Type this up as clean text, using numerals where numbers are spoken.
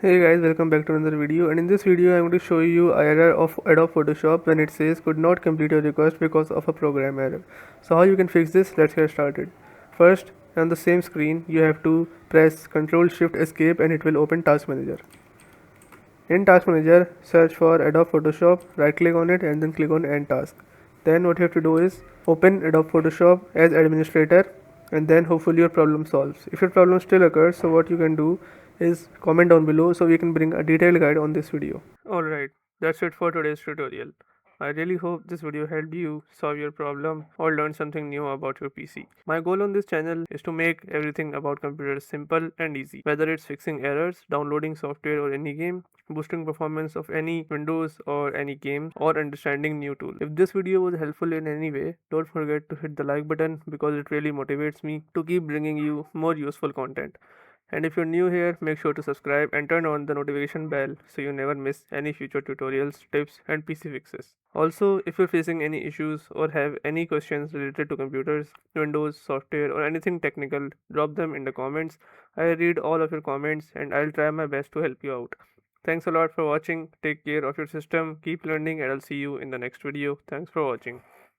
Hey guys, welcome back to another video, and in this video I'm going to show you an error of Adobe Photoshop when it says could not complete your request because of a program error. So how you can fix this? Let's get started. First, on the same screen you have to press Ctrl Shift Escape and it will open Task Manager. In Task Manager, search for Adobe Photoshop, right click on it and then click on End Task. Then what you have to do is open Adobe Photoshop as administrator and then hopefully your problem solves. If your problem still occurs, so what you can do is comment down below so we can bring a detailed guide on this video. Alright, that's it for today's tutorial. I really hope this video helped you solve your problem or learn something new about your PC. My goal on this channel is to make everything about computers simple and easy, whether it's fixing errors, downloading software or any game, boosting performance of any Windows or any game, or understanding new tools. If this video was helpful in any way, don't forget to hit the like button because it really motivates me to keep bringing you more useful content. And if you're new here, make sure to subscribe and turn on the notification bell so you never miss any future tutorials, tips, and PC fixes. Also, if you're facing any issues or have any questions related to computers, Windows, software, or anything technical, drop them in the comments. I read all of your comments and I'll try my best to help you out. Thanks a lot for watching. Take care of your system, keep learning, and I'll see you in the next video. Thanks for watching.